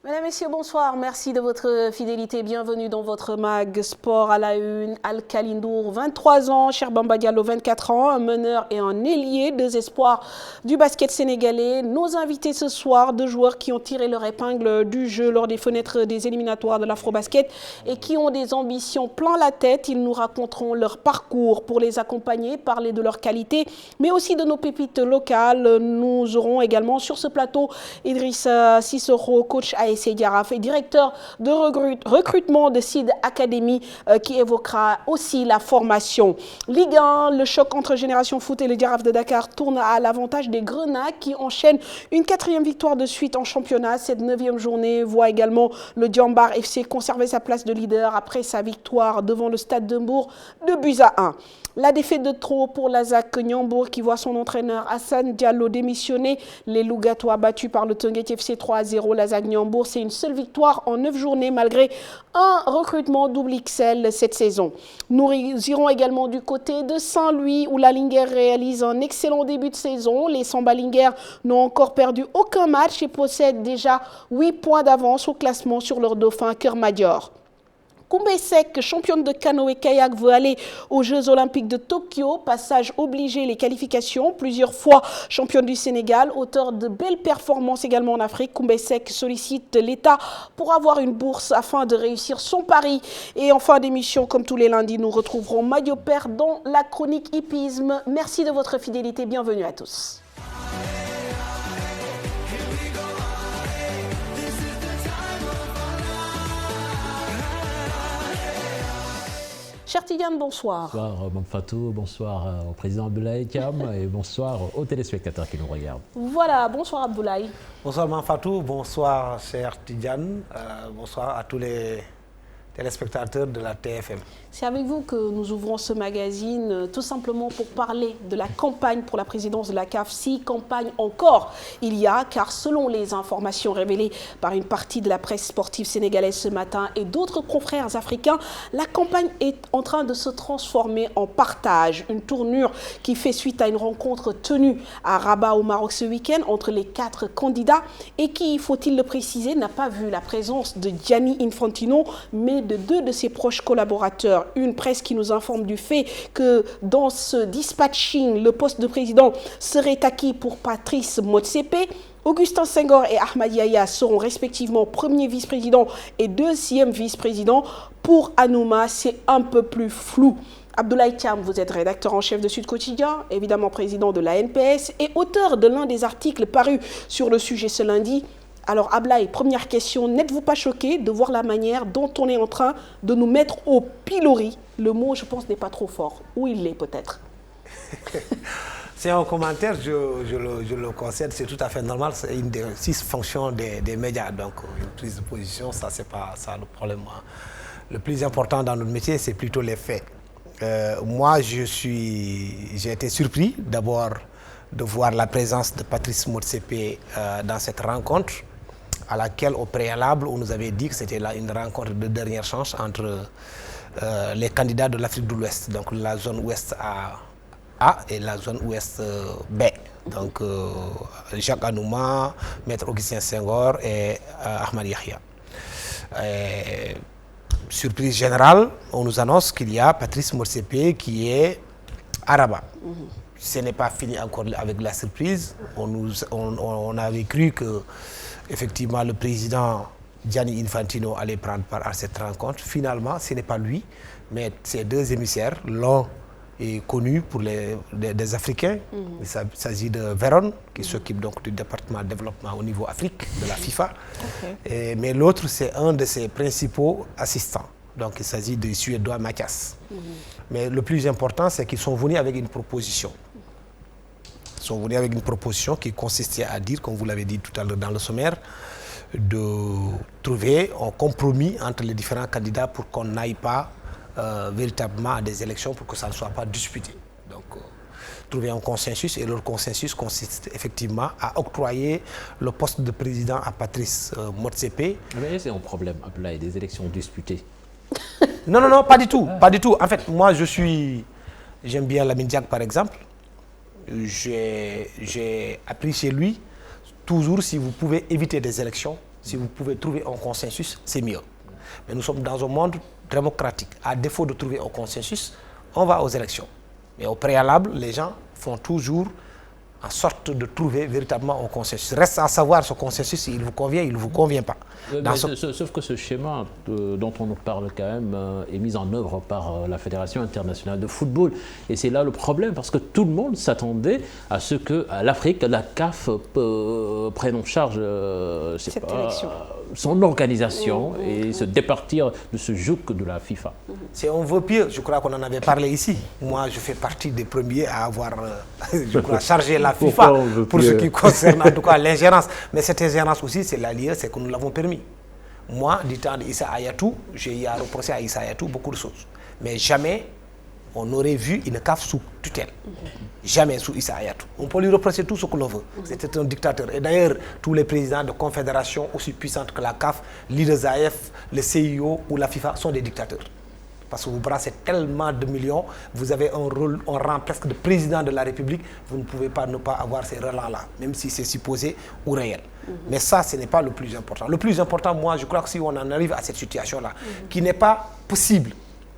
Mesdames, Messieurs, bonsoir. Merci de votre fidélité. Bienvenue dans votre mag sport à la une. Al-Khalil Ndour, 23 ans. Cher Bamba Diallo, 24 ans. Un meneur et un ailier, deux espoirs du basket sénégalais. Nos invités ce soir, deux joueurs qui ont tiré leur épingle du jeu lors des fenêtres des éliminatoires de l'Afrobasket et qui ont des ambitions plein la tête. Ils nous raconteront leur parcours pour les accompagner, parler de leur qualité, mais aussi de nos pépites locales. Nous aurons également sur ce plateau Idrissa Sissoko, coach ASC Diaraf et directeur de recrutement de SID Academy qui évoquera aussi la formation. Ligue 1, le choc entre Génération Foot et le Diaraf de Dakar tourne à l'avantage des Grenats qui enchaînent une 4e victoire de suite en championnat. Cette 9e journée voit également le Diambar FC conserver sa place de leader après sa victoire devant le Stade de Mbour de buts à 1. La défaite de trop pour l'ASAC Niambour qui voit son entraîneur Hassan Diallo démissionner. Les Lougatois battus par le Teungueth FC 3-0. L'ASAC Niambour, c'est une seule victoire en 9 journées malgré un recrutement double XL cette saison. Nous irons également du côté de Saint-Louis où la Linguère réalise un excellent début de saison. Les Samba Linguère n'ont encore perdu aucun match et possèdent déjà 8 points d'avance au classement sur leur dauphin Cœur Madior. Koumbé Sek, championne de canoë-kayak, veut aller aux Jeux Olympiques de Tokyo. Passage obligé, les qualifications. Plusieurs fois championne du Sénégal, auteur de belles performances également en Afrique. Koumbé Sek sollicite l'État pour avoir une bourse afin de réussir son pari. Et en fin d'émission, comme tous les lundis, nous retrouverons Madio Père dans la chronique hippisme. Merci de votre fidélité. Bienvenue à tous. Cher Tidiane, bonsoir. Bonsoir Mme Fatou, bonsoir au président Abdoulaye Thiam et bonsoir aux téléspectateurs qui nous regardent. Voilà, bonsoir Abdoulaye. Bonsoir Mme Fatou, bonsoir cher Tidiane, bonsoir à tous les téléspectateurs de la TFM. C'est avec vous que nous ouvrons ce magazine, tout simplement pour parler de la campagne pour la présidence de la CAF. Si campagne encore il y a, car selon les informations révélées par une partie de la presse sportive sénégalaise ce matin et d'autres confrères africains, la campagne est en train de se transformer en partage. Une tournure qui fait suite à une rencontre tenue à Rabat au Maroc ce week-end entre les 4 candidats et qui, faut-il le préciser, n'a pas vu la présence de Gianni Infantino, mais de 2 de ses proches collaborateurs. Une presse qui nous informe du fait que dans ce dispatching, le poste de président serait acquis pour Patrice Motsepe. Augustin Senghor et Ahmad Yahya seront respectivement premier vice-président et 2e vice-président. Pour Anouma, c'est un peu plus flou. Abdoulaye Thiam, vous êtes rédacteur en chef de Sud Quotidien, évidemment président de la NPS et auteur de l'un des articles parus sur le sujet ce lundi. Alors Ablaye, première question, n'êtes-vous pas choqué de voir la manière dont on est en train de nous mettre au pilori? Le mot, je pense, n'est pas trop fort. Ou il l'est peut-être. C'est un commentaire, je le concède, c'est tout à fait normal. C'est une des 6 fonctions des médias. Donc une prise de position, ça, c'est pas ça le problème. Le plus important dans notre métier, c'est plutôt les faits. Moi, j'ai été surpris d'abord de voir la présence de Patrice Motsepe dans cette rencontre, à laquelle au préalable on nous avait dit que c'était une rencontre de dernière chance entre les candidats de l'Afrique de l'Ouest, donc la zone ouest A et la zone ouest B. Donc Jacques Anouma, Maître Augustin Senghor et Ahmad Yahya. Surprise générale, on nous annonce qu'il y a Patrice Motsepe qui est à Rabat. Ce n'est pas fini encore avec la surprise. On avait cru que effectivement le président Gianni Infantino allait prendre part à cette rencontre. Finalement, ce n'est pas lui, mais ses 2 émissaires. L'un est connu pour des Africains. Il s'agit de Véron, qui s'occupe donc du département de développement au niveau Afrique de la FIFA. Mais l'autre, c'est un de ses principaux assistants. Donc il s'agit du Suédois Mathias. Mais le plus important, c'est qu'ils sont venus avec une proposition. Ils sont venus avec une proposition qui consistait à dire, comme vous l'avez dit tout à l'heure dans le sommaire, de trouver un compromis entre les différents candidats pour qu'on n'aille pas véritablement à des élections, pour que ça ne soit pas disputé. Donc trouver un consensus, et leur consensus consiste effectivement à octroyer le poste de président à Patrice Motsepe. Mais c'est un problème, Abdoulaye, des élections disputées. Non, pas du tout, pas du tout. En fait, moi, j'aime bien Lamine Diack, par exemple. J'ai appris chez lui, toujours, si vous pouvez éviter des élections, Si vous pouvez trouver un consensus, c'est mieux. Mais nous sommes dans un monde démocratique. À défaut de trouver un consensus, on va aux élections. Mais au préalable, les gens font toujours en sorte de trouver véritablement un consensus. Reste à savoir ce consensus, s'il vous convient, il ne vous convient pas. Sauf que ce schéma dont on nous parle quand même est mis en œuvre par la Fédération internationale de football. Et c'est là le problème, parce que tout le monde s'attendait à ce que l'Afrique, la CAF, prenne en charge son organisation et se départir de ce joug de la FIFA. C'est un vœu pieux, je crois qu'on en avait parlé ici. Moi, je fais partie des premiers à avoir je crois, chargé la FIFA pour ce qui concerne en tout cas l'ingérence. Mais cette ingérence aussi, c'est la liée, c'est que nous l'avons permis. Moi, du temps d'Issa Hayatou, j'ai reproché à Issa Hayatou beaucoup de choses. Mais jamais on n'aurait vu une CAF sous tutelle. Jamais sous Issa Hayatou. On peut lui reprocher tout ce que l'on veut. C'était un dictateur. Et d'ailleurs, tous les présidents de confédérations aussi puissantes que la CAF, l'IDESAF, le CIO ou la FIFA sont des dictateurs. Parce que vous brassez tellement de millions, vous avez un rang presque de président de la République, vous ne pouvez pas ne pas avoir ces relents-là, même si c'est supposé ou réel. Mais ça, ce n'est pas le plus important. Le plus important, moi, je crois que si on en arrive à cette situation-là, qui n'est pas possible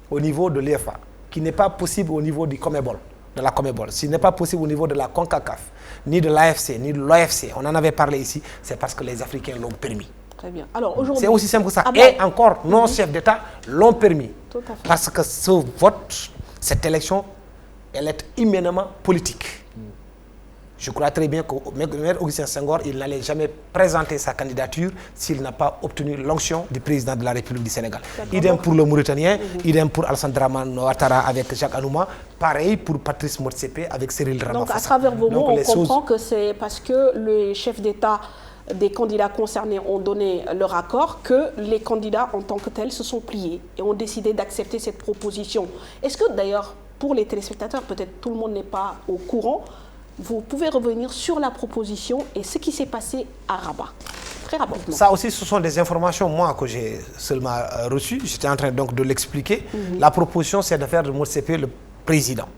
au niveau de l'EFA, qui n'est pas possible au niveau du CONMEBOL, de la CONMEBOL, ce n'est pas possible au niveau de la CONCACAF, ni de l'AFC, ni de l'OFC, on en avait parlé ici, c'est parce que les Africains l'ont permis. Très bien. Alors aujourd'hui, c'est aussi simple que ça. Et encore, nos chefs d'État l'ont permis. Tout à fait. Parce que ce vote, cette élection, elle est immédiatement politique. Je crois très bien qu'Augustin Senghor, il n'allait jamais présenter sa candidature s'il n'a pas obtenu l'onction du président de la République du Sénégal. Idem pour le Mauritanien, idem pour Alassane Dramane Ouattara avec Jacques Anouma, pareil pour Patrice Motsepe avec Cyril Ramaphosa. Donc à travers vos mots, on comprend que c'est parce que les chefs d'État des candidats concernés ont donné leur accord que les candidats en tant que tels se sont pliés et ont décidé d'accepter cette proposition. Est-ce que d'ailleurs, pour les téléspectateurs, peut-être tout le monde n'est pas au courant, vous pouvez revenir sur la proposition et ce qui s'est passé à Rabat, très rapidement. Ça aussi, ce sont des informations, moi, que j'ai seulement reçues. J'étais en train donc de l'expliquer. La proposition, c'est de faire de Motsepe le président.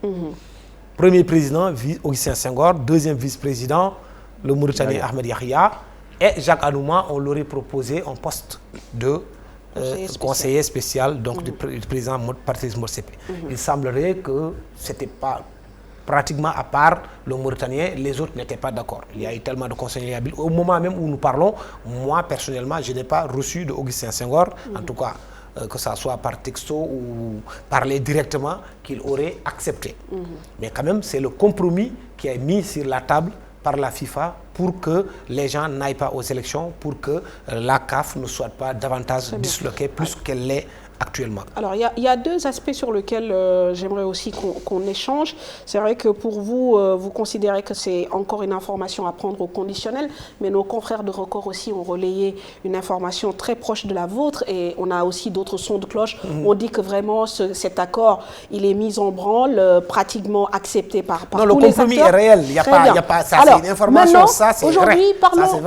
Premier président, Augustin Senghor. Deuxième vice-président, le Mauritanien Ahmed Yahya. Et Jacques Anouma, on l'aurait proposé en poste de conseiller spécial donc, du président Patrice Motsepe. Il semblerait que ce n'était pas pratiquement à part le Mauritanien, les autres n'étaient pas d'accord. Il y a eu tellement de conseillers habiles. Au moment même où nous parlons, moi personnellement, je n'ai pas reçu de Augustin Senghor, en tout cas que ce soit par texto ou parler directement, qu'il aurait accepté. Mais quand même, c'est le compromis qui est mis sur la table par la FIFA pour que les gens n'aillent pas aux élections, pour que la CAF ne soit pas davantage disloquée plus qu'elle l'est actuellement. Alors, il y a deux aspects sur lesquels j'aimerais aussi qu'on échange. C'est vrai que pour vous, vous considérez que c'est encore une information à prendre au conditionnel, mais nos confrères de Record aussi ont relayé une information très proche de la vôtre et on a aussi d'autres sons de cloche. On dit que vraiment cet accord, il est mis en branle, pratiquement accepté par tous les acteurs. Non, le compromis est réel, il n'y a pas ça, c'est une information, ça c'est vrai. Aujourd'hui,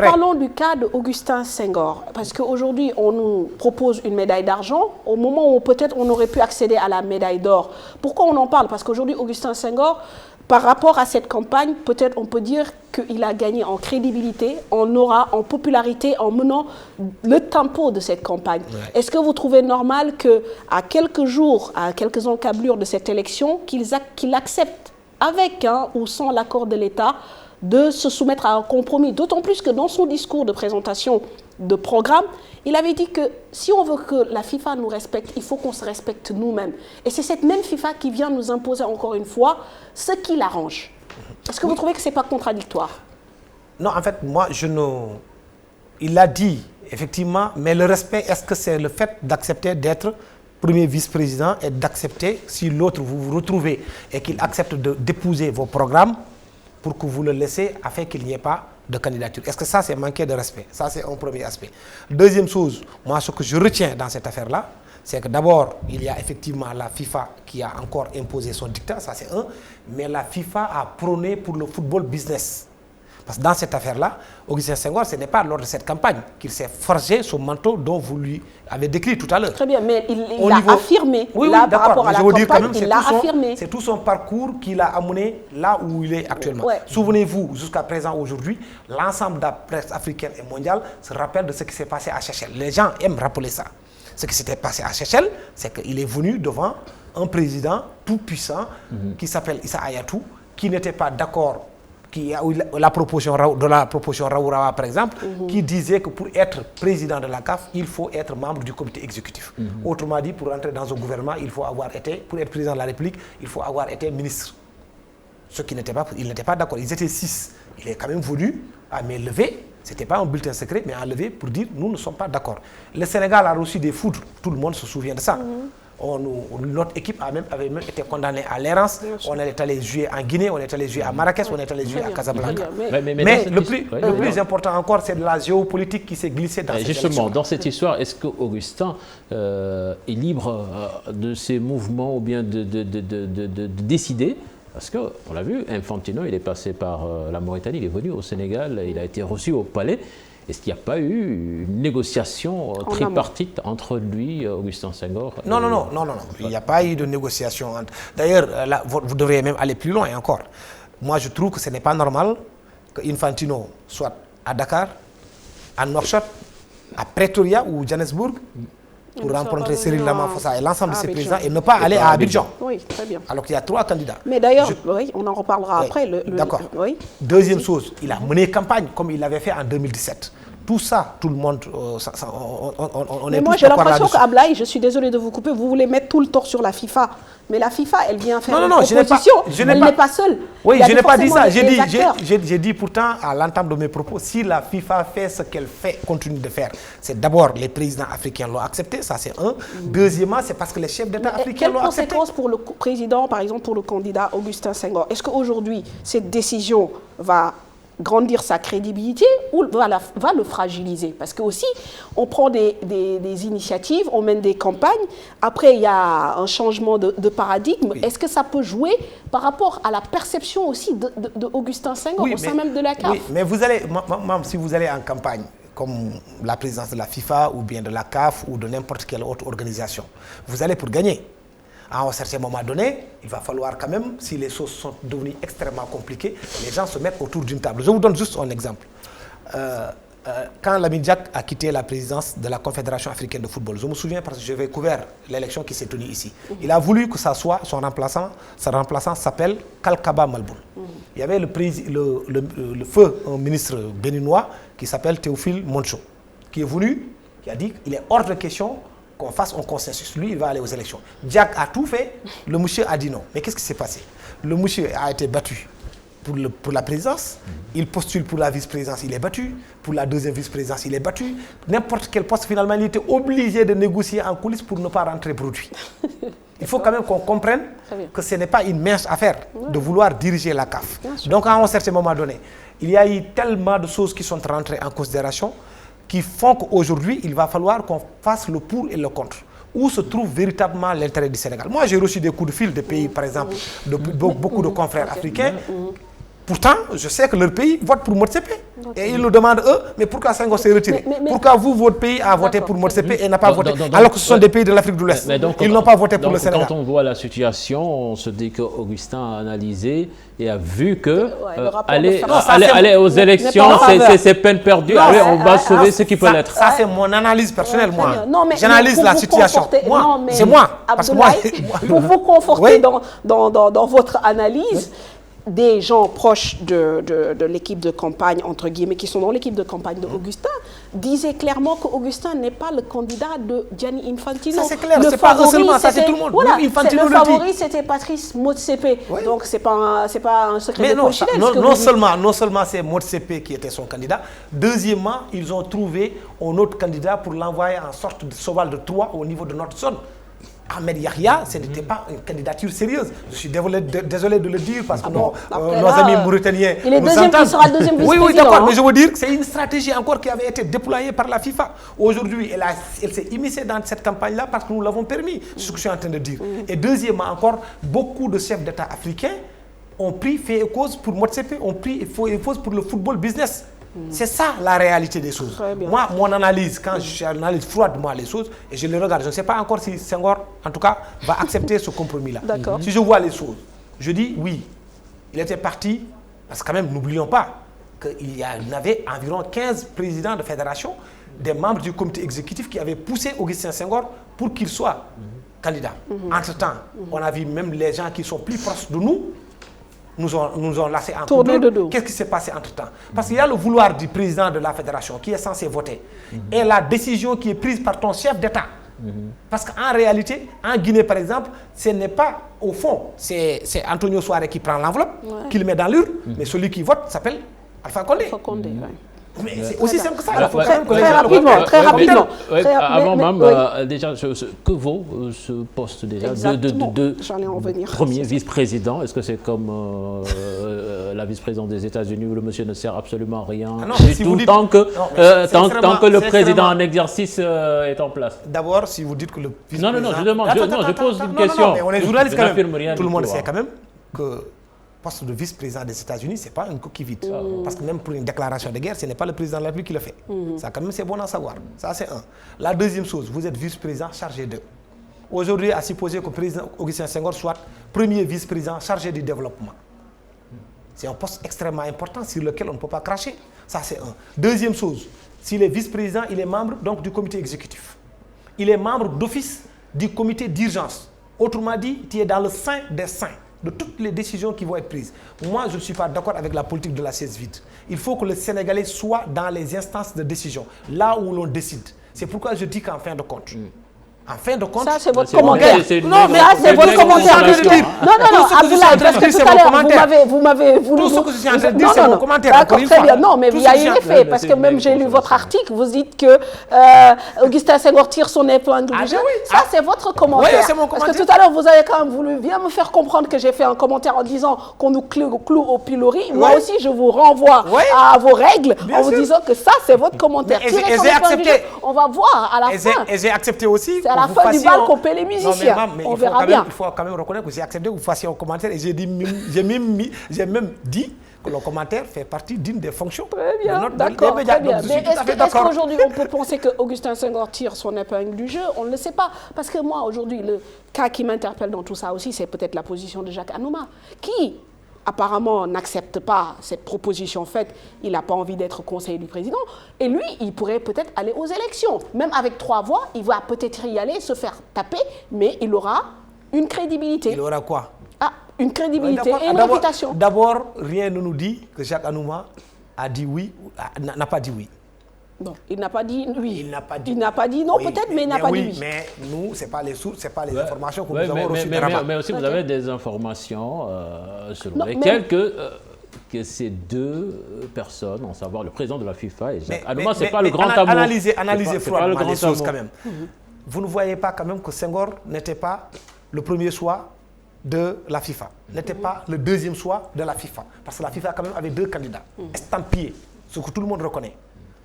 parlons du cas d'Augustin Senghor, parce qu'aujourd'hui, on nous propose une médaille d'argent, au moment où peut-être on aurait pu accéder à la médaille d'or. Pourquoi on en parle? Parce qu'aujourd'hui, Augustin Senghor, par rapport à cette campagne, peut-être on peut dire qu'il a gagné en crédibilité, en aura, en popularité, en menant le tempo de cette campagne. Ouais. Est-ce que vous trouvez normal qu'à quelques jours, à quelques encablures de cette élection, qu'il accepte avec ou sans l'accord de l'État de se soumettre à un compromis? D'autant plus que dans son discours de présentation de programme, il avait dit que si on veut que la FIFA nous respecte, il faut qu'on se respecte nous-mêmes. Et c'est cette même FIFA qui vient nous imposer encore une fois ce qui l'arrange. Est-ce que vous trouvez que ce n'est pas contradictoire? Non, en fait, moi, il l'a dit, effectivement, mais le respect, est-ce que c'est le fait d'accepter d'être premier vice-président et d'accepter, si l'autre vous vous retrouvez et qu'il accepte d'épouser vos programmes pour que vous le laissez afin qu'il n'y ait pas de candidature. Est-ce que ça, c'est manquer de respect? Ça, c'est un premier aspect. Deuxième chose, moi, ce que je retiens dans cette affaire-là, c'est que d'abord, il y a effectivement la FIFA qui a encore imposé son dictat, ça c'est un, mais la FIFA a prôné pour le football business. Parce que dans cette affaire-là, Augustin Senghor, ce n'est pas lors de cette campagne qu'il s'est forgé ce manteau dont vous lui avez décrit tout à l'heure. Très bien, mais il l'a affirmé. Oui, là, oui, par rapport à la campagne, il l'a affirmé. C'est tout son parcours qui l'a amené là où il est actuellement. Ouais. Souvenez-vous, jusqu'à présent, aujourd'hui, l'ensemble de la presse africaine et mondiale se rappelle de ce qui s'est passé à Seychelles. Les gens aiment rappeler ça. Ce qui s'était passé à Seychelles, c'est qu'il est venu devant un président tout puissant qui s'appelle Issa Hayatou, qui n'était pas d'accord, qui a eu la proposition Raourawa par exemple, qui disait que pour être président de la CAF, il faut être membre du comité exécutif. Autrement dit, pour entrer dans un gouvernement, il faut avoir été, pour être président de la République, il faut avoir été ministre. Ce qui n'était pas, ils n'étaient pas d'accord, ils étaient 6. Il est quand même venu à main levée, ce n'était pas un bulletin secret, mais à lever pour dire nous ne sommes pas d'accord. Le Sénégal a reçu des foudres, tout le monde se souvient de ça. Notre équipe avait même été condamnée à l'errance. On est allé jouer en Guinée, on est allé jouer à Marrakech, on est allé jouer à Casablanca. Mais le plus important encore, c'est de la géopolitique qui s'est glissée dans cette Justement, élection. dans cette histoire, est-ce qu'Augustin est libre de ses mouvements ou bien de décider? Parce qu'on l'a vu, Infantino, il est passé par la Mauritanie, il est venu au Sénégal, il a été reçu au palais. Est-ce qu'il n'y a pas eu une négociation tripartite entre lui, Augustin Senghor? Non. Il n'y a pas eu de négociation. D'ailleurs, là, vous devriez même aller plus loin encore. Moi, je trouve que ce n'est pas normal qu'Infantino soit à Dakar, à Nouakchott, à Pretoria ou Johannesburg pour rencontrer Cyril Ramaphosa et l'ensemble de ses présidents et ne pas aller à Abidjan. Oui, très bien. Alors qu'il y a 3 candidats. Mais d'ailleurs, oui, on en reparlera après. D'accord. Oui. Deuxième chose, il a mené campagne comme il l'avait fait en 2017. Tout ça, tout le monde, on est tous d'accord là-dessus. Mais moi, j'ai l'impression qu'Ablaï, je suis désolé de vous couper, vous voulez mettre tout le tort sur la FIFA. Mais la FIFA, elle vient faire une proposition. Elle n'est pas seule. Oui, je n'ai pas dit ça. J'ai dit pourtant, à l'entame de mes propos, si la FIFA fait ce qu'elle fait, continue de faire, c'est d'abord les présidents africains l'ont accepté, ça c'est un. Deuxièmement, c'est parce que les chefs d'État africains l'ont accepté. Quelles conséquences pour le président, par exemple, pour le candidat Augustin Senghor? Est-ce qu'aujourd'hui, cette décision va grandir sa crédibilité ou va le fragiliser? Parce que aussi, on prend des initiatives, on mène des campagnes, après il y a un changement de paradigme. Oui. Est-ce que ça peut jouer par rapport à la perception aussi de Augustin Senghor au sein même de la CAF? Oui, mais vous allez, si vous allez en campagne, comme la présidence de la FIFA ou bien de la CAF ou de n'importe quelle autre organisation, vous allez pour gagner. À un certain moment donné, il va falloir quand même, si les choses sont devenues extrêmement compliquées, les gens se mettent autour d'une table. Je vous donne juste un exemple. Quand Lamine Diack a quitté la présidence de la Confédération africaine de football, je me souviens parce que j'avais couvert l'élection qui s'est tenue ici. Il a voulu que ça soit son remplaçant s'appelle Kalkaba Malboun. Il y avait le feu un ministre béninois qui s'appelle Théophile Moncho, qui est venu, qui a dit qu'il est hors de question qu'on fasse un consensus. Lui, il va aller aux élections. Diack a tout fait, le monsieur a dit non. Mais qu'est-ce qui s'est passé? Le monsieur a été battu pour la présidence, il postule pour la vice-présidence, il est battu, pour la deuxième vice-présidence, il est battu. N'importe quel poste, finalement, il était obligé de négocier en coulisses pour ne pas rentrer produit. Il faut quand même qu'on comprenne que ce n'est pas une mince affaire de vouloir diriger la CAF. Donc, à un certain moment donné, il y a eu tellement de choses qui sont rentrées en considération qui font qu'aujourd'hui, il va falloir qu'on fasse le pour et le contre. Où se trouve véritablement l'intérêt du Sénégal? Moi, j'ai reçu des coups de fil des pays, par exemple, de beaucoup de confrères africains. Pourtant, je sais que leur pays vote pour Motsepe. Et ils nous demandent, eux, mais pourquoi Senghor s'est retiré? Pourquoi vous, votre pays, a voté pour Motsepe et n'a pas voté? Alors que ce sont des pays de l'Afrique de l'Ouest. Ils n'ont pas voté pour le Sénégal. Quand on voit la situation, on se dit qu'Augustin a analysé et a vu que aller aux élections, c'est peine perdue. Allez, on va sauver ce qui peut l'être. Ça, c'est mon analyse personnelle, moi. J'analyse la situation. C'est moi. Pour vous conforter dans votre analyse, des gens proches de l'équipe de campagne, entre guillemets, qui sont dans l'équipe de campagne d'Augustin, disaient clairement qu'Augustin n'est pas le candidat de Gianni Infantino. Ça c'est clair, c'est pas eux seulement, ça c'est tout le monde. Voilà, le favori c'était Patrice Motsepe. Oui. Donc c'est pas un secret de polichinelle. Non seulement c'est Motsepe qui était son candidat, deuxièmement, ils ont trouvé un autre candidat pour l'envoyer en sorte de cheval de Troie au niveau de notre zone. Ahmed Yahya, ce n'était pas une candidature sérieuse. Je suis désolé de le dire parce que nos amis mauritaniens. Il est deuxième, il sera le deuxième vice-président. Oui, d'accord, mais je veux dire que c'est une stratégie encore qui avait été déployée par la FIFA. Aujourd'hui, elle s'est immiscée dans cette campagne-là parce que nous l'avons permis, c'est ce que je suis en train de dire. Et deuxièmement encore, beaucoup de chefs d'État africains ont pris fait et cause pour Motsepe, ont pris fait et cause pour le football business. C'est ça la réalité des choses. Moi, mon analyse, quand j'analyse froidement les choses, et je les regarde, je ne sais pas encore si Senghor, en tout cas, va accepter ce compromis-là. Si je vois les choses, je dis oui, il était parti, parce que quand même, n'oublions pas qu'il y avait environ 15 présidents de fédération, des membres du comité exécutif qui avaient poussé Augustin Senghor pour qu'il soit candidat. Entre-temps, on a vu même les gens qui sont plus proches de nous, nous ont laissé en couple. Qu'est-ce qui s'est passé entre-temps? Parce qu'il y a le vouloir du président de la fédération qui est censé voter et la décision qui est prise par ton chef d'État. Parce qu'en réalité, en Guinée par exemple, ce n'est pas au fond, c'est Antonio Soare qui prend l'enveloppe, qui le met dans l'urne, mais celui qui vote s'appelle Alpha Condé. Mais c'est aussi simple que ça. Alors, très rapidement. Avant même, déjà, que vaut ce poste déjà de premier vice-président? Est-ce que c'est comme la vice-présidente des États-Unis où le monsieur ne sert absolument à rien du tout tant que le président en exercice est en place? D'abord, si vous dites que le vice-président... Non, je demande, je pose une question. Mais on est journaliste quand même. Tout le monde sait quand même que poste de vice-président des États-Unis, ce n'est pas une coquille vide. Parce que même pour une déclaration de guerre, ce n'est pas le président de la République qui le fait. Ça, quand même, c'est bon à savoir. Ça, c'est un. La deuxième chose, vous êtes vice-président chargé de. Aujourd'hui, à supposer que le président Augustin Senghor soit premier vice-président chargé du développement. C'est un poste extrêmement important sur lequel on ne peut pas cracher. Ça, c'est un. Deuxième chose, s'il est vice-président, il est membre donc, du comité exécutif. Il est membre d'office du comité d'urgence. Autrement dit, tu es dans le sein des saints de toutes les décisions qui vont être prises. Moi, je ne suis pas d'accord avec la politique de la chaise vide. Il faut que le Sénégalais soit dans les instances de décision, là où l'on décide. C'est pourquoi je dis qu'en fin de compte, en fin de compte... Ça, c'est votre commentaire. Non, mais c'est votre commentaire. Non, Abdoulaye, parce que tout à l'heure, vous m'avez voulu... Tout ce que je suis en train de dire, c'est mon commentaire. D'accord, très bien. Non, mais il y a eu effet, parce que même j'ai lu votre article, vous dites que Augustin Senghor tire son épingle du jeu. Ça, c'est votre commentaire. Oui, c'est mon commentaire. Parce que tout à l'heure, vous avez quand même voulu bien me faire comprendre que j'ai fait un commentaire en disant qu'on nous cloue au pilori. Moi aussi, je vous renvoie à vos règles en vous disant que ça, c'est votre commentaire. Et j'ai accepté. On va voir à la fin. Et j'ai accepté aussi. C'est à la fin du bal qu'on paie les musiciens. On verra bien. Il faut quand même reconnaître que j'ai accepté que vous fassiez un commentaire et j'ai même dit que le commentaire fait partie d'une des fonctions. Très bien, d'accord, très bien. Mais est-ce qu'aujourd'hui on peut penser que Augustin Senghor tire son épingle du jeu? On ne le sait pas. Parce que moi, aujourd'hui, le cas qui m'interpelle dans tout ça aussi, c'est peut-être la position de Jacques Anouma, qui apparemment n'accepte pas cette proposition faite. Il n'a pas envie d'être conseiller du président. Et lui, il pourrait peut-être aller aux élections. Même avec 3 voix, il va peut-être y aller, se faire taper, mais il aura une crédibilité. Il aura quoi? Une crédibilité et une réputation. D'abord, rien ne nous dit que Jacques Anouma a dit oui, n'a pas dit oui. Non, il n'a pas dit oui. Il n'a pas dit. Il n'a pas dit non, peut-être, mais il n'a pas dit oui. Mais nous, ce n'est pas les sources, ce n'est pas les informations que nous avons reçues. Mais aussi, vous avez des informations selon lesquelles que ces deux personnes, à savoir le président de la FIFA et Jacques Anouma, ce n'est pas le grand amour. Analysez froidement les choses quand même. Vous ne voyez pas quand même que Senghor n'était pas le premier choix de la FIFA, n'était pas le deuxième choix de la FIFA. Parce que la FIFA quand même avait 2 candidats estampillés, ce que tout le monde reconnaît.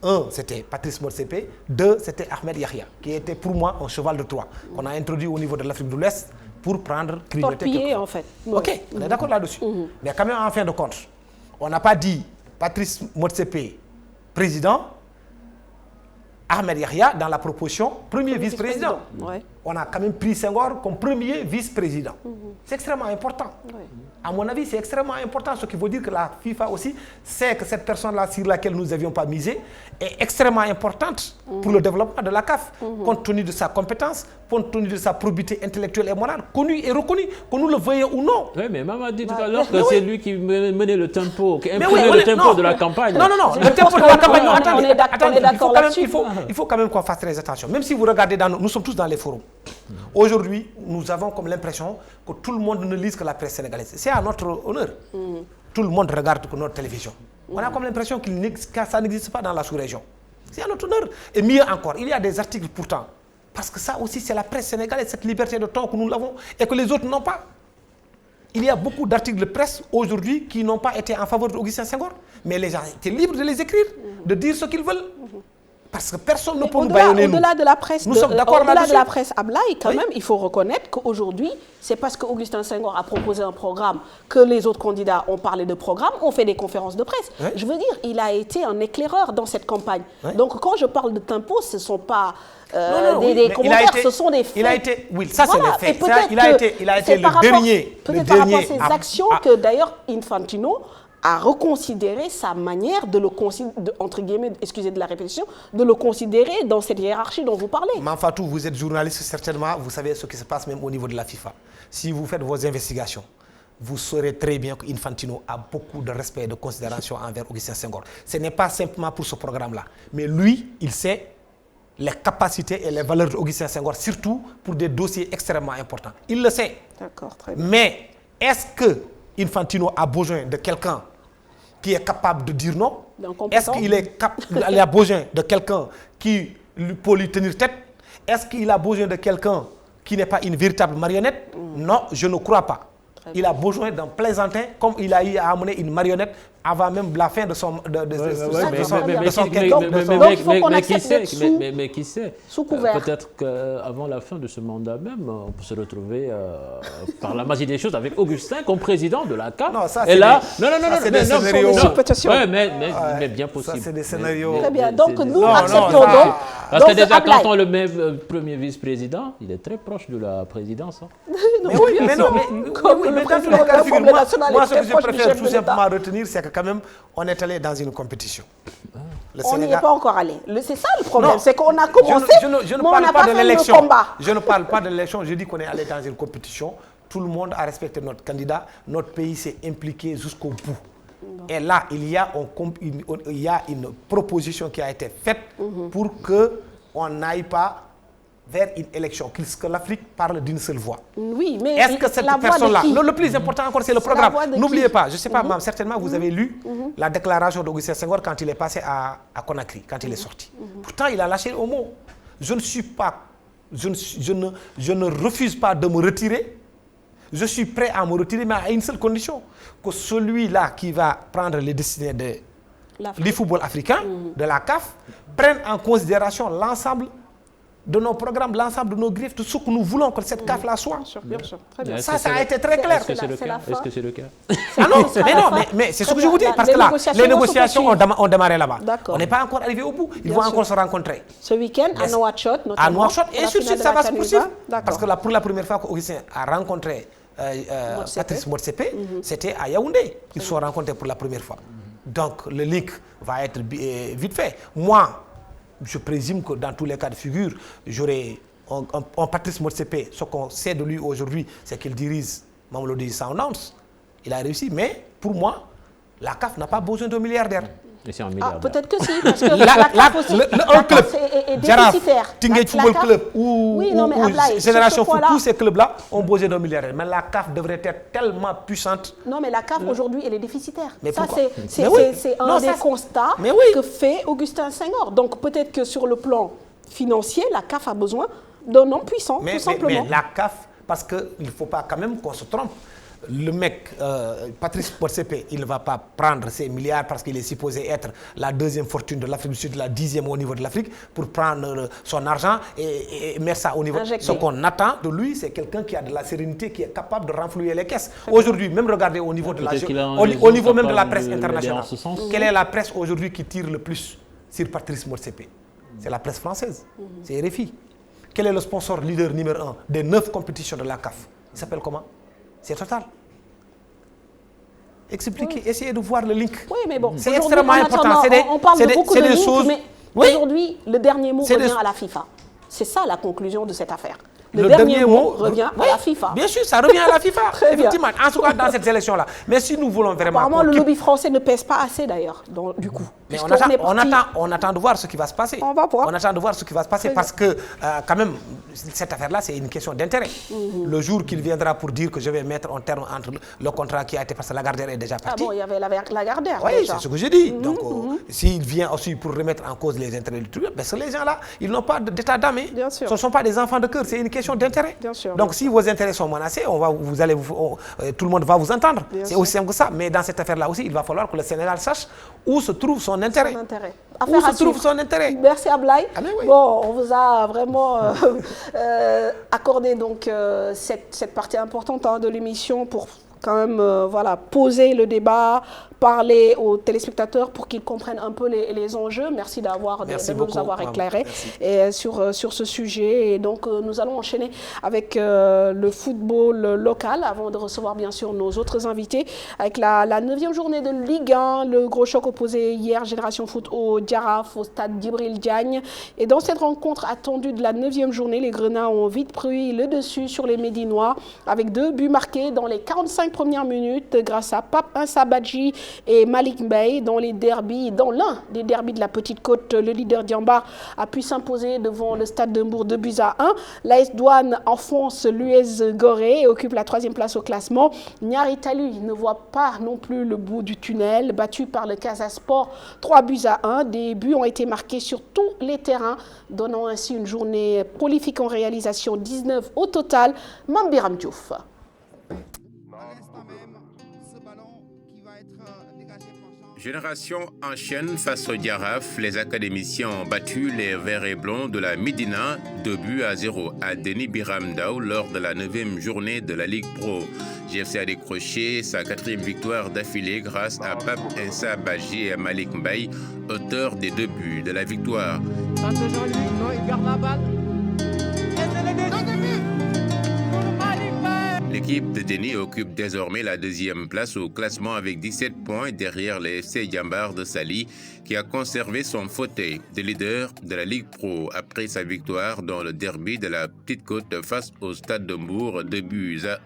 Un, c'était Patrice Motsepe. 2, c'était Ahmed Yahya, qui était pour moi un cheval de Troie, qu'on a introduit au niveau de l'Afrique de l'Ouest pour prendre... Torpiller en fait. Ok, on est d'accord là-dessus. Mais quand même, en fin de compte, on n'a pas dit Patrice Motsepe, président, Ahmed Yahya dans la proposition premier vice-président. On a quand même pris Senghor comme premier vice-président. C'est extrêmement important. À mon avis, c'est extrêmement important, ce qui veut dire que la FIFA aussi sait que cette personne-là sur laquelle nous n'avions pas misé est extrêmement importante pour le développement de la CAF, compte tenu de sa compétence, compte tenu de sa probité intellectuelle et morale, connue et reconnue, que nous le voyions ou non. Oui, mais maman a dit tout à l'heure que c'est lui qui menait le tempo, qui imprimait le tempo de la campagne. Non, le tempo de la campagne, non, attendez, il faut quand même qu'on fasse très attention. Même si vous regardez, nous sommes tous dans les forums. Aujourd'hui, nous avons comme l'impression que tout le monde ne lise que la presse sénégalaise. C'est à notre honneur. Tout le monde regarde que notre télévision. On a comme l'impression que ça n'existe pas dans la sous-région. C'est à notre honneur. Et mieux encore, il y a des articles pourtant. Parce que ça aussi, c'est la presse sénégalaise, cette liberté de ton que nous l'avons et que les autres n'ont pas. Il y a beaucoup d'articles de presse aujourd'hui qui n'ont pas été en faveur d'Augustin Senghor. Mais les gens étaient libres de les écrire, de dire ce qu'ils veulent. Parce que personne ne peut nous Au-delà bâillonner. au-delà de la presse, Nous sommes d'accord au-delà de là-dessus. la presse Ablaye, quand Oui. même, il faut reconnaître qu'aujourd'hui, c'est parce qu'Augustin Senghor a proposé un programme que les autres candidats ont parlé de programme, on fait des conférences de presse. Oui. Je veux dire, il a été un éclaireur dans cette campagne. Oui. Donc quand je parle de tempo, ce ne sont pas Non, des oui, mais commentaires, ce sont des faits. Il a été, oui, ça Voilà. c'est des Et faits. Ça, peut-être il a que été c'est le par rapport- dernier. Peut-être le par rapport à dernier ses actions que d'ailleurs Infantino a reconsidéré sa manière de le considérer, entre guillemets, excusez de la répétition, de le considérer dans cette hiérarchie dont vous parlez. Manfatou, vous êtes journaliste certainement, vous savez ce qui se passe même au niveau de la FIFA. Si vous faites vos investigations, vous saurez très bien qu'Infantino a beaucoup de respect et de considération envers Augustin Senghor. Ce n'est pas simplement pour ce programme-là, mais lui, il sait les capacités et les valeurs d'Augustin Senghor, surtout pour des dossiers extrêmement importants. Il le sait. D'accord, très bien. Mais est-ce que Infantino a besoin de quelqu'un qui est capable de dire non? D'un compétent. Est-ce qu'il a besoin de quelqu'un qui peut lui tenir tête? Est-ce qu'il a besoin de quelqu'un qui n'est pas une véritable marionnette? Non, je ne crois pas. Il a besoin d'un plaisantin, comme il a eu à amener une marionnette avant même la fin de son quinquennat. Mais qui sait, Sous couvert. peut-être qu'avant la fin de ce mandat même, on peut se retrouver par la magie des choses avec Augustin comme président de la CAF. Non, ça, et c'est là, des- non, ça, c'est des scénarios. suppositions. mais bien possible. Ça, c'est des scénarios. Mais- Très bien. mais Donc c'est- nous Non, acceptons non, donc. Parce que donc, déjà, Ablaye. quand on le met premier vice-président, il est très proche de la présidence. Hein. Mais oui, mais non, Comme oui, le mais dans tous président les cas de de figure, l'Assemblée nationale moi, est ce très que je proche du préfère chef tout de l'État. simplement retenir, c'est que quand même, on est allé dans une compétition. Le On n'y est Sénégal- pas encore allé. C'est ça le problème, Non. c'est qu'on a commencé, je ne mais on parle n'a pas pas de fait le l'élection. combat. Je ne parle pas de l'élection, je dis qu'on est allé dans une compétition. Tout le monde a respecté notre candidat. Notre pays s'est impliqué jusqu'au bout. Et là, il y a une proposition qui a été faite pour qu'on n'aille pas vers une élection, que l'Afrique parle d'une seule voix. Oui, mais Est-ce que cette la voix de personne-là... qui? Le plus important encore, c'est le C'est la programme. voix de N'oubliez qui? pas, je ne sais pas, certainement vous avez lu la déclaration d'Augustin Senghor quand il est passé à Conakry, quand il est sorti. Pourtant, il a lâché au mot. Je ne refuse pas de me retirer. Je suis prêt à me retirer, mais à une seule condition, que celui-là qui va prendre les destinées du football africain, de la CAF, prenne en considération l'ensemble de nos programmes, l'ensemble de nos griffes, tout ce que nous voulons que cette CAF-là soit. Bien sûr, très bien. Est-ce Ça, que ça a c'est été très clair. Est-ce que c'est le c'est cas? la fin. Est-ce que c'est le cas? Ah non, C'est mais la non, fin. mais c'est ce Très que je vous dis, bien. parce Les que là, négociations les vont se négociations poursuivre. ont démarré là-bas. D'accord. On n'est pas encore arrivé au bout. Ils Bien vont sûr. encore se rencontrer. Ce week-end, à Yes. Nouakchott, notamment. À Nouakchott, pour et la sur finale ce, de ça la va se Cannes poursuivre. Libre. D'accord. Parce que pour la première fois qu'Augustin a rencontré Motsepe. Patrice Motsepe, c'était à Yaoundé. Ils se sont rencontrés pour la première fois. Donc, le link va être vite fait. Moi, je présume que dans tous les cas de figure, j'aurai un Patrice Motsepe. Ce qu'on sait de lui aujourd'hui, c'est qu'il dirige Mamelodi Sundowns. Il a réussi, mais pour moi, la CAF n'a pas besoin d'un milliardaire. Et c'est un Ah, milliardaire. peut-être que si, parce que la CAF aussi, un club, est Jaraaf, déficitaire. Tinguède La Football CAF Club ou oui, non, mais Ablaye, sur Génération ce Foot, point-là- tous ces clubs-là ont besoin d'un milliardaire. Mais la CAF devrait être tellement puissante. Non, mais la CAF aujourd'hui, elle est déficitaire. Mais Ça, pourquoi? c'est Mais oui. c'est un Non, des ça, constats mais oui. que fait Augustin Senghor. Donc peut-être que sur le plan financier, la CAF a besoin d'un homme puissant, tout simplement. Mais la CAF, parce qu'il ne faut pas quand même qu'on se trompe. Le mec, Patrice Motsepe, il ne va pas prendre ces milliards parce qu'il est supposé être la deuxième fortune de l'Afrique du Sud, la 10e au niveau de l'Afrique, pour prendre son argent et mettre ça au niveau. Injecter. Ce qu'on attend de lui, c'est quelqu'un qui a de la sérénité, qui est capable de renflouer les caisses. Aujourd'hui, même regardez au niveau de la Peut-être qu'il a un au réseau niveau même de la capable presse de l'aider internationale. en ce sens. Quelle est la presse aujourd'hui qui tire le plus sur Patrice Motsepe? C'est la presse française, c'est RFI. Quel est le sponsor leader numéro 1 des 9 compétitions de la CAF? Il s'appelle comment? C'est Total. Expliquez, essayez de voir le link. Oui, mais bon, C'est aujourd'hui, extrêmement en important. attendant, C'est des- on parle c'est de des- beaucoup c'est de des lignes, choses- mais Oui. aujourd'hui, le dernier mot C'est revient des- à la FIFA. C'est ça la conclusion de cette affaire. Le dernier mot revient oui, à la FIFA. Bien sûr, ça revient à la FIFA. Très bien. Effectivement, en tout cas dans cette sélection-là. Mais si nous voulons vraiment... Apparemment, qu'on le quitte- lobby français ne pèse pas assez d'ailleurs, du coup. Mais Puisqu'on est parti- on attend de voir ce qui va se passer. On va voir. On attend de voir ce qui va se passer Très parce que, quand même, cette affaire-là, c'est une question d'intérêt. Le jour qu'il viendra pour dire que je vais mettre un terme entre le contrat qui a été passé, Lagardère est déjà Ah parti. bon, il y avait Lagardère Oui, déjà. c'est ce que j'ai dit. Donc, s'il vient aussi pour remettre en cause les intérêts du truc, ben, les gens-là, ils n'ont pas d'état d'âme. Hein. Bien sûr. Ce ne sont pas des enfants de cœur, c'est une question question d'intérêt. Bien sûr. Donc si vos intérêts sont menacés, tout le monde va vous entendre. C'est aussi simple que ça. Mais dans cette affaire-là aussi, il va falloir que le Sénégal sache où se trouve son intérêt. Où se trouve son intérêt. Merci Ablaye. Ah, oui. Bon, on vous a vraiment accordé donc cette partie importante de l'émission pour quand même voilà, poser le débat, parler aux téléspectateurs pour qu'ils comprennent un peu les enjeux. Merci de nous avoir éclairé sur ce sujet. Et donc, nous allons enchaîner avec le football local avant de recevoir bien sûr nos autres invités avec la 9e journée de Ligue 1. Le gros choc opposé hier, Génération Foot au Diaraf, au stade Djibril Diagne. Et dans cette rencontre attendue de la 9e journée, les Grenats ont vite pris le dessus sur les Médinois avec 2 buts marqués dans les 45 premières minutes grâce à Pape Insabadji et Malik Mbaye dans l'un des derbys de la Petite Côte. Le leader Diambar a pu s'imposer devant le stade de Mbour 2-1. L'AS Douane enfonce l'US Gorée et occupe la 3e place au classement. Niary Tally ne voit pas non plus le bout du tunnel, battu par le Casa Sport 3-1. Des buts ont été marqués sur tous les terrains, donnant ainsi une journée prolifique en réalisation, 19 au total. Mambiram Diouf. Génération enchaîne face au Diaraf. Les académiciens ont battu les Verts et Blonds de la Médina 2-0 à Denis Biramdao lors de la 9e journée de la Ligue Pro. GFC a décroché sa 4e victoire d'affilée grâce à Pape Insabadji et à Malik Mbaye, auteurs des 2 buts de la victoire. Il garde la balle. L'équipe de Denis occupe désormais la 2e place au classement avec 17 points derrière le FC Diambar de Sali qui a conservé son fauteuil de leader de la Ligue Pro après sa victoire dans le derby de la Petite Côte face au Stade de Mbour 2-1.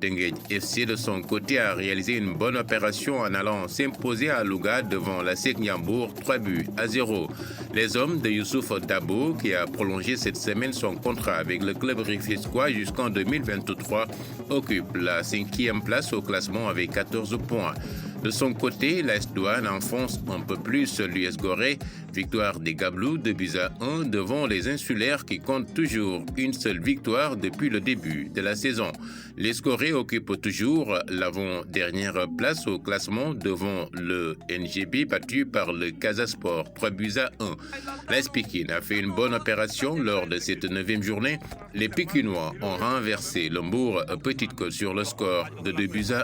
Tenguède FC de son côté a réalisé une bonne opération en allant s'imposer à Louga devant la SEC Ndiambour 3-0. Les hommes de Youssouf Dabo qui a prolongé cette semaine son contrat avec le club rufisquois jusqu'en 2023 occupe la 5e place au classement avec 14 points. De son côté, l'AS Douane enfonce un peu plus l'US Gorée. Victoire des Gablous 2-1 devant les Insulaires qui comptent toujours une seule victoire depuis le début de la saison. Les Gorée occupent toujours l'avant-dernière place au classement devant le NGB battu par le Casa Sport 3-1. L'AS Pikine a fait une bonne opération lors de cette 9e journée. Les Pikinois ont renversé le Mbour Petite Côte sur le score de 2-1.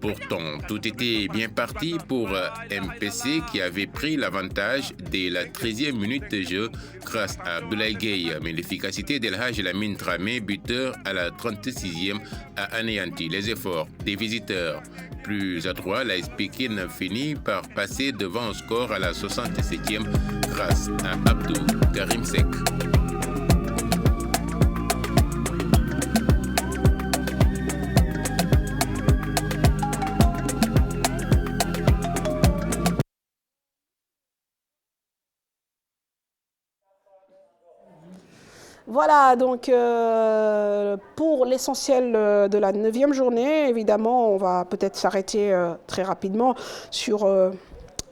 Pourtant, tout était bien parti pour MPC qui avait pris l'avantage dès la 13e minute de jeu grâce à Abdoulaye Gueye. Mais l'efficacité d'El Hadj Lamine Dramé, buteur à la 36e, a anéanti les efforts des visiteurs. Plus adroit, l'AS Pikine finit par passer devant un score à la 67e grâce à Abdou Karim Seck. Voilà, donc pour l'essentiel de la 9e journée, évidemment, on va peut-être s'arrêter très rapidement sur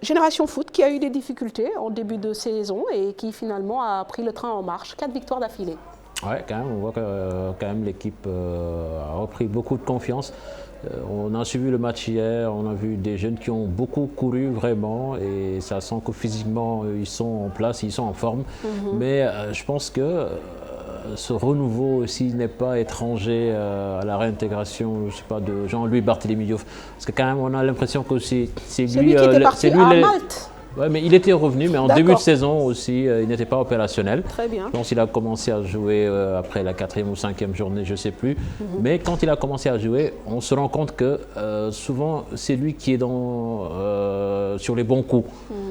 Génération Foot qui a eu des difficultés en début de saison et qui finalement a pris le train en marche. 4 victoires d'affilée. Ouais, quand même, on voit que quand même l'équipe a repris beaucoup de confiance. On a suivi le match hier, on a vu des jeunes qui ont beaucoup couru vraiment et ça sent que physiquement ils sont en place, ils sont en forme. Mais je pense que ce renouveau aussi n'est pas étranger à la réintégration, je sais pas, de Jean-Louis Barthélémy Diouf. Parce que quand même on a l'impression que c'est lui qui était parti à Malte. Ouais, mais il était revenu, mais en début de saison aussi, il n'était pas opérationnel. Très bien. Je pense qu'il a commencé à jouer après la 4e ou 5e journée, je ne sais plus. Mais quand il a commencé à jouer, on se rend compte que souvent, c'est lui qui est sur les bons coups.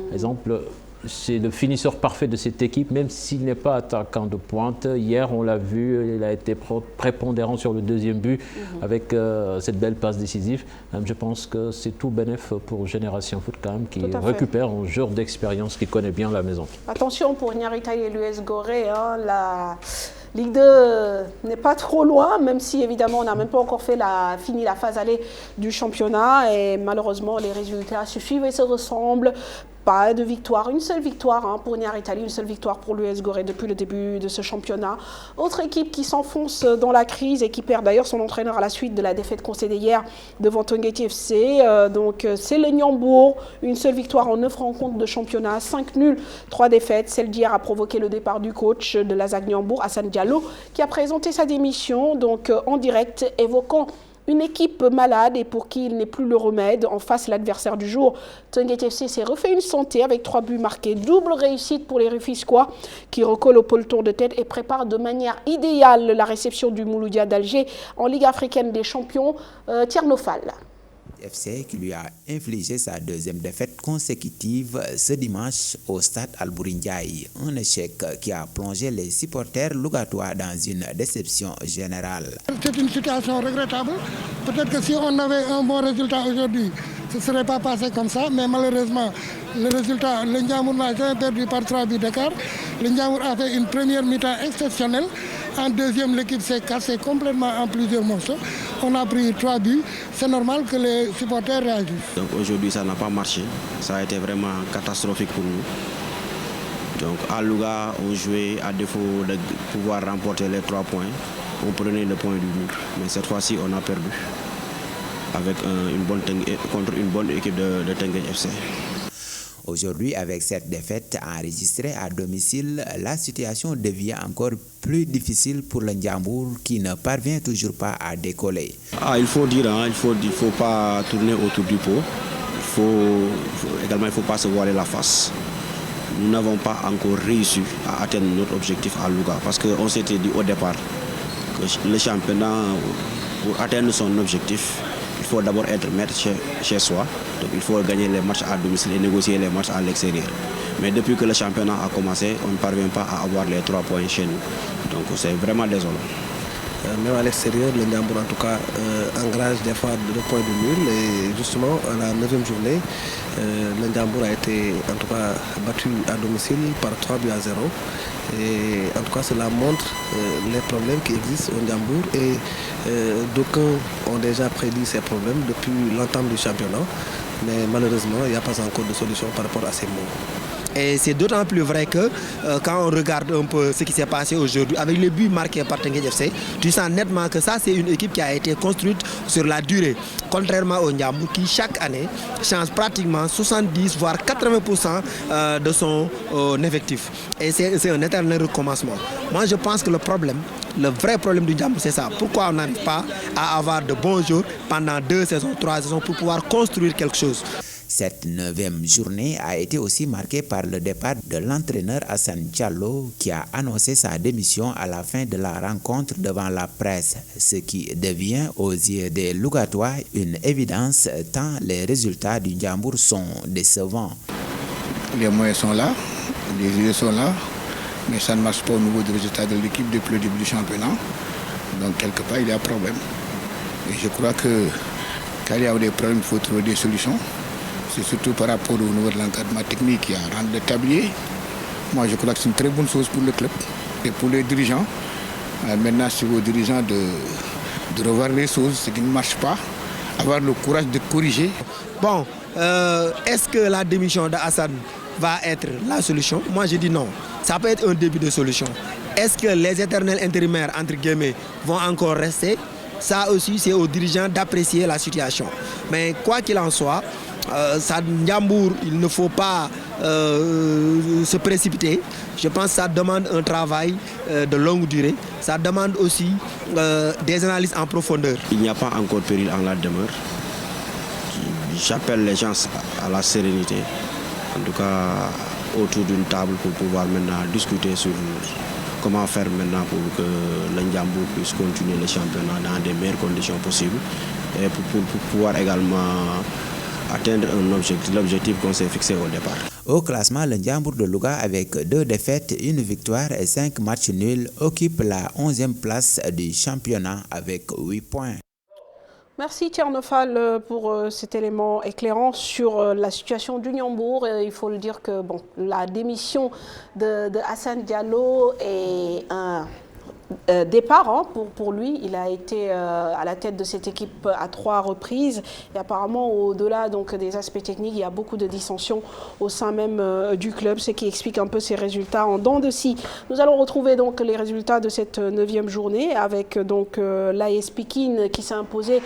Par exemple, c'est le finisseur parfait de cette équipe, même s'il n'est pas attaquant de pointe. Hier, on l'a vu, il a été prépondérant sur le 2e but avec cette belle passe décisive. Je pense que c'est tout bénéf pour Génération Foot quand même, qui récupère un joueur d'expérience qui connaît bien la maison. Attention pour Niary Tally et l'US Gorée, hein, la Ligue 2 n'est pas trop loin, même si évidemment on n'a même pas encore fini la phase allée du championnat et malheureusement les résultats se suivent et se ressemblent. Pas de victoire, une seule victoire pour Niary Tally, une seule victoire pour l'US Gorée depuis le début de ce championnat. Autre équipe qui s'enfonce dans la crise et qui perd d'ailleurs son entraîneur à la suite de la défaite concédée hier devant Teungueth FC. Donc c'est le Ndiambour, une seule victoire en 9 rencontres de championnat, 5 nuls, 3 défaites. Celle d'hier a provoqué le départ du coach de la ZAC Ndiambour, Hassan Diallo, qui a présenté sa démission donc en direct, évoquant une équipe malade et pour qui il n'est plus le remède. En face, l'adversaire du jour, Teungueth FC s'est refait une santé avec 3 buts marqués. Double réussite pour les Rufisquois qui recollent au peloton de tête et préparent de manière idéale la réception du Mouloudia d'Alger en Ligue africaine des champions. Tierno Fall. FC qui lui a infligé sa deuxième défaite consécutive ce dimanche au stade Albouri Ndiaye. Un échec qui a plongé les supporters lougatois dans une déception générale. C'est une situation regrettable. Peut-être que si on avait un bon résultat aujourd'hui, ce ne serait pas passé comme ça. Mais malheureusement, le résultat, le Ndiambour n'a jamais perdu par 3 buts d'écart. Le Ndiambour a fait une première mi-temps exceptionnelle. En deuxième, l'équipe s'est cassée complètement en plusieurs morceaux. On a pris 3 buts. C'est normal que les supporters réagissent. Donc aujourd'hui, ça n'a pas marché. Ça a été vraiment catastrophique pour nous. Donc à Louga, on jouait à défaut de pouvoir remporter les 3 points. On prenait le point du mur. Mais cette fois-ci, on a perdu avec contre une bonne équipe de Teungueth FC. Aujourd'hui, avec cette défaite enregistrée à domicile, la situation devient encore plus difficile pour le Ndiambour qui ne parvient toujours pas à décoller. Il faut dire, il faut pas tourner autour du pot. Il ne faut pas se voiler la face. Nous n'avons pas encore réussi à atteindre notre objectif à Louga parce qu'on s'était dit au départ que le championnat, pour atteindre son objectif, il faut d'abord être maître chez soi. Donc il faut gagner les matchs à domicile et négocier les matchs à l'extérieur. Mais depuis que le championnat a commencé, on ne parvient pas à avoir les 3 points chez nous. Donc c'est vraiment désolant. Même à l'extérieur, le Ndiambour en tout cas engrange des fois 2 points de nul. Et justement, à la 9e journée, le Ndiambour a été en tout cas battu à domicile par 3 buts à 0. Et en tout cas, cela montre les problèmes qui existent au Ndiambour. Et d'aucuns ont déjà prédit ces problèmes depuis l'entame du championnat. Mais malheureusement, il n'y a pas encore de solution par rapport à ces mots. Et c'est d'autant plus vrai que quand on regarde un peu ce qui s'est passé aujourd'hui, avec les buts marqués par Teungueth FC, tu sens nettement que ça c'est une équipe qui a été construite sur la durée. Contrairement au Ndiambour qui chaque année change pratiquement 70 voire 80% de son effectif. Et c'est un éternel recommencement. Moi je pense que le vrai problème du Ndiambour c'est ça. Pourquoi on n'arrive pas à avoir de bons jours pendant 2 saisons, 3 saisons pour pouvoir construire quelque chose. Cette 9e journée a été aussi marquée par le départ de l'entraîneur Hassan Diallo qui a annoncé sa démission à la fin de la rencontre devant la presse, ce qui devient aux yeux des Lougatois une évidence tant les résultats du Ndiambour sont décevants. Les moyens sont là, les idées sont là, mais ça ne marche pas au niveau du résultat de l'équipe depuis le début du championnat. Donc quelque part il y a un problème. Et je crois que quand il y a des problèmes, il faut trouver des solutions. C'est surtout par rapport au niveau de l'encadrement technique qui a rendu le tablier. Moi, je crois que c'est une très bonne chose pour le club et pour les dirigeants. Maintenant, c'est aux dirigeants de revoir les choses, ce qui ne marche pas, avoir le courage de corriger. Bon, est-ce que la démission d'Hassan va être la solution? Moi, je dis non. Ça peut être un début de solution. Est-ce que les éternels intérimaires, entre guillemets, vont encore rester? Ça aussi, c'est aux dirigeants d'apprécier la situation. Mais quoi qu'il en soit, Ndiambour, il ne faut pas se précipiter. Je pense que ça demande un travail de longue durée. Ça demande aussi des analyses en profondeur. Il n'y a pas encore péril en la demeure. J'appelle les gens à la sérénité, en tout cas autour d'une table pour pouvoir maintenant discuter sur comment faire maintenant pour que le Ndiambour puisse continuer le championnat dans des meilleures conditions possibles et pour pouvoir également atteindre l'objectif qu'on s'est fixé au départ. Au classement, le Ndiambour de Louga, avec 2 défaites, 1 victoire et 5 matchs nuls, occupe la 11e place du championnat avec 8 points. Merci Tierno Fall pour cet élément éclairant sur la situation du Ndiambour. Il faut le dire que la démission de Hassan Diallo est départ hein, pour lui. Il a été à la tête de cette équipe à 3 reprises. Et apparemment, au-delà donc, des aspects techniques, il y a beaucoup de dissensions au sein même du club, ce qui explique un peu ses résultats en dents de scie. Nous allons retrouver donc les résultats de cette 9e journée avec donc l'AS Pikine qui s'est imposé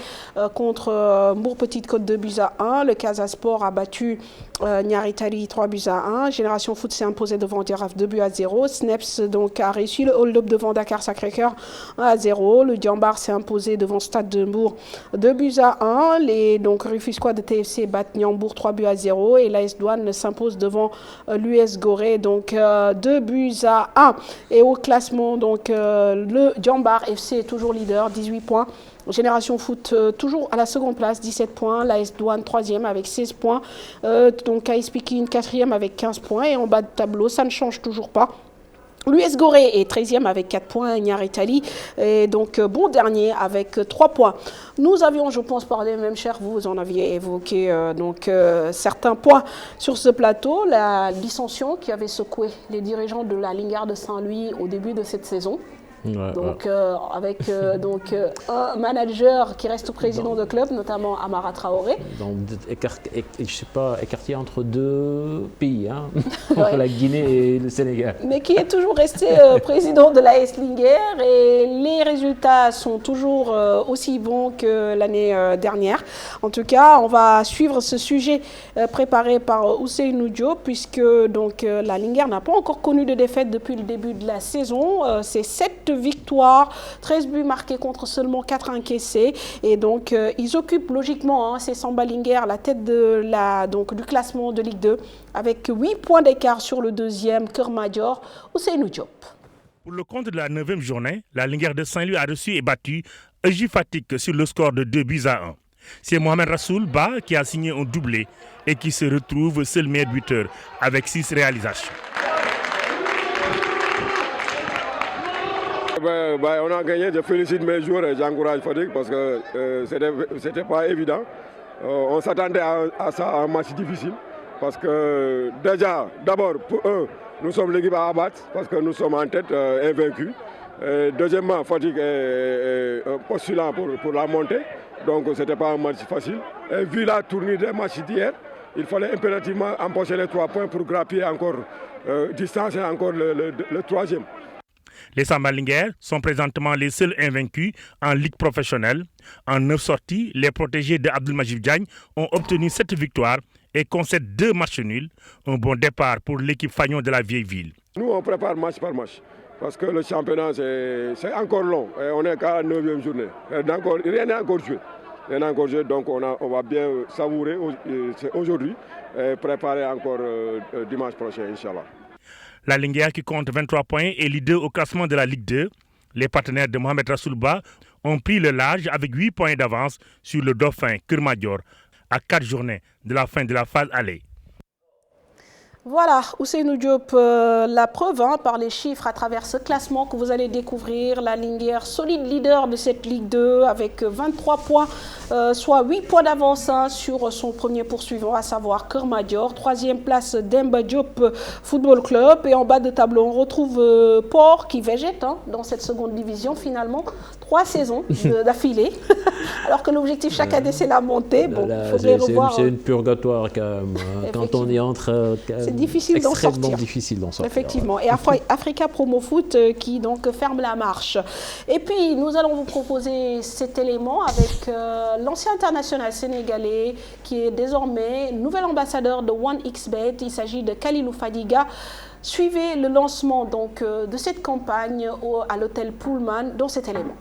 contre Mbour Petite Côte 2 buts à 1. Le Casa Sport a battu Niaritali 3 buts à 1. Génération Foot s'est imposé devant Giraffe 2 buts à 0. Sneps donc a réussi le hold-up devant Dakar Sacré-Cœur 1 à 0. Le Diambar s'est imposé devant Stade de Mbour 2 buts à 1. Les donc Rufisquois de TFC battent Niambour 3 buts à 0 et l'AS Douane s'impose devant l'US Gorée donc 2 buts à 1. Et au classement donc le Diambar FC est toujours leader 18 points. Génération Foot toujours à la seconde place, 17 points. L'AS Douane 3e avec 16 points. Donc AS Pikine 4e avec 15 points. Et en bas de tableau, ça ne change toujours pas. L'US Gorée est 13e avec 4 points, Niaritali est donc bon dernier avec 3 points. Nous avions, je pense, parlé, même cher, vous en aviez évoqué certains points sur ce plateau, la dissension qui avait secoué les dirigeants de la Lingard de Saint-Louis au début de cette saison. Ouais, donc avec un manager qui reste président de club, notamment Amara Traoré. Donc, je sais pas, écarté entre deux pays, hein, entre la Guinée et le Sénégal. Mais qui est toujours resté président de l'AS Linguère et les résultats sont toujours aussi bons que l'année dernière. En tout cas, on va suivre ce sujet préparé par Ousseynou Diop puisque donc la Linguère n'a pas encore connu de défaite depuis le début de la saison. C'est 7 victoires, 13 buts marqués contre seulement 4 encaissés. Et donc, ils occupent logiquement, ces Samba Linguère, la tête du classement de Ligue 2 avec 8 points d'écart sur le deuxième, Keur Madior, Ousseynou Diop. Pour le compte de la 9e journée, la Linguère de Saint-Louis a reçu et battu EJ Fatick sur le score de 2 buts à 1. C'est Mohamed Rassoul Ba qui a signé un doublé et qui se retrouve seul meilleur buteur avec 6 réalisations. On a gagné, je félicite mes joueurs et j'encourage Fatick parce que c'était pas évident. On s'attendait à ça, à un match difficile parce que déjà, d'abord, pour eux, nous sommes l'équipe à abattre parce que nous sommes en tête invaincus. Deuxièmement, Fatick est postulant pour la montée, donc ce n'était pas un match facile. Et vu la tournure des matchs d'hier, il fallait impérativement empocher les 3 points pour grappiller encore distance et encore le 3e. Les Samba Linguère sont présentement les seuls invaincus en ligue professionnelle. En 9 sorties, les protégés de Abdelmajid Diagne ont obtenu 7 victoires et concèdent 2 matchs nuls. Un bon départ pour l'équipe Fagnon de la vieille ville. Nous, on prépare match par match parce que le championnat, c'est encore long. Et on est qu'à la 9e journée. Rien n'est encore joué. Donc on va bien savourer aujourd'hui et préparer encore dimanche prochain, Inch'Allah. La Linguère qui compte 23 points est leader au classement de la Ligue 2. Les partenaires de Mohamed Rassoul Ba ont pris le large avec 8 points d'avance sur le dauphin Keur Madior à 4 journées de la fin de la phase aller. Voilà, Ousseynou Diop, la preuve par les chiffres à travers ce classement que vous allez découvrir. La Linguère, solide leader de cette Ligue 2 avec 23 points, soit 8 points d'avance sur son premier poursuivant, à savoir Keur Madior. 3e place Demba Diop Football Club. Et en bas de tableau, on retrouve Port qui végète dans cette seconde division finalement. 3 saisons d'affilée, alors que l'objectif chaque année c'est la montée. Bon, c'est une purgatoire quand même. Quand on y entre. C'est difficile d'en sortir. Extrêmement difficile d'en sortir. Effectivement. Et Africa Promo Foot qui donc ferme la marche. Et puis nous allons vous proposer cet élément avec l'ancien international sénégalais qui est désormais nouvel ambassadeur de 1xBet. Il s'agit de Khalilou Fadiga. Suivez le lancement donc de cette campagne à l'hôtel Pullman dans cet élément.